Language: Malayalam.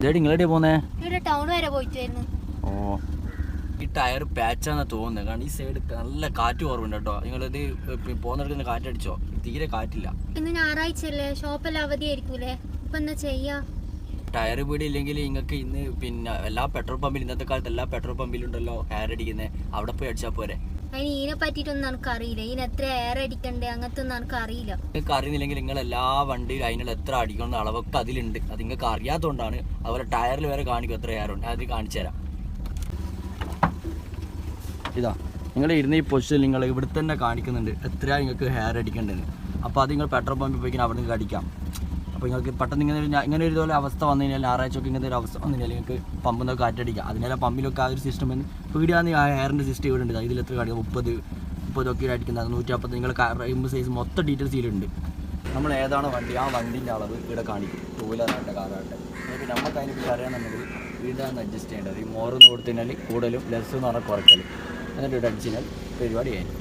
നിങ്ങളെവിടെയാ പോകുന്നേ? ടൗൺ വരെ പോയിട്ടായിരുന്നു. ഓ, ഈ ടയർ പാച്ചാന്നാ തോന്നുന്നത്. കാരണം ഈ സൈഡ് നല്ല കാറ്റ് കുറവുണ്ട് കേട്ടോ. നിങ്ങളിത് പോകുന്നിടത്ത് കാറ്റടിച്ചോ? തീരെ കാറ്റില്ല. ഇന്ന് ഞായറാഴ്ച അല്ലേ, ഷോപ്പെല്ലാം അവധിയായിരിക്കൂലേ? ഇപ്പൊ എന്താ ചെയ്യാ? ടയർ പീടി ഇല്ലെങ്കിൽ നിങ്ങൾക്ക് ഇന്ന് പിന്നെ എല്ലാ പെട്രോൾ പമ്പിലും, ഇന്നത്തെ കാലത്ത് എല്ലാ പെട്രോൾ പമ്പിലും ഉണ്ടല്ലോ എയർ അടിക്കുന്നത്, അവിടെ പോയി അടിച്ചാൽ പോരെ. അതിന് ഇതിനെ പറ്റിയിട്ടൊന്നും എനിക്ക് അറിയില്ല. ഇതിന് എത്ര എയർ അടിക്കണ്ടേ അങ്ങനത്തെ ഒന്നും എനിക്ക് അറിയില്ല. നിങ്ങൾക്ക് അറിയുന്നില്ലെങ്കിൽ നിങ്ങൾ എല്ലാ വണ്ടിയിലും അതിനുള്ള എത്ര അടിക്കണം അളവൊക്കെ അതിലുണ്ട്. അത് നിങ്ങൾക്ക് അറിയാത്തതുകൊണ്ടാണ്. അതുപോലെ ടയറിൽ വരെ കാണിക്കും എത്ര എയർ ഉണ്ട്. അത് കാണിച്ചു തരാം. ഇതാ നിങ്ങൾ ഇരുന്ന് ഈ പൊസിഷൻ നിങ്ങൾ ഇവിടെ തന്നെ കാണിക്കുന്നുണ്ട് എത്രയാണ് നിങ്ങൾക്ക് ഹെയർ അടിക്കേണ്ടതെന്ന്. അപ്പോൾ അത് നിങ്ങൾ പെട്രോൾ പമ്പിൽ പോയിക്കാൻ അവിടെ നിങ്ങൾക്ക് അടിക്കാം. അപ്പോൾ നിങ്ങൾക്ക് പെട്ടെന്ന് ഇങ്ങനെ ഒരു ഇതുപോലെ അവസ്ഥ വന്നു കഴിഞ്ഞാൽ, ഞായറാഴ്ചയൊക്കെ ഇങ്ങനത്തെ ഒരു അവസ്ഥ വന്നു കഴിഞ്ഞാൽ നിങ്ങൾക്ക് പമ്പിൽ നിന്നൊക്കെ കാറ്റടിക്കാം. അതിനെല്ലാം പമ്പിലൊക്കെ ആ ഒരു സിസ്റ്റം എന്ന് പീടിയാന്ന് ആ ഹെയറിൻ്റെ സിസ്റ്റം ഇവിടെ ഉണ്ട്. ഇതിൽ എത്ര കാണിക്കും? 30 അടിക്കുന്നത്, 150. നിങ്ങൾ റിം സൈസ് മൊത്തം ഡീറ്റെയിൽസ് ഇതിലുണ്ട്. നമ്മൾ ഏതാണോ വണ്ടി, ആ വണ്ടീൻ്റെ അളവ് ഇവിടെ കാണിക്കും. 2 വീലറാകട്ടെ, കാറാകട്ടെ. പിന്നെ നമുക്ക് അതിനെപ്പറ്റി അറിയാമെന്നുണ്ടെങ്കിൽ വീടാന്ന് അഡ്ജസ്റ്റ് ചെയ്യേണ്ടത്. ഈ മോറെന്ന് കൊടുത്തു കഴിഞ്ഞാൽ കൂടുതലും ലെസ് എന്ന് പറഞ്ഞാൽ കുറയ്ക്കൽ, എന്നിട്ട് ഇവിടെ അടിച്ചു കഴിഞ്ഞാൽ പരിപാടി കഴിഞ്ഞു.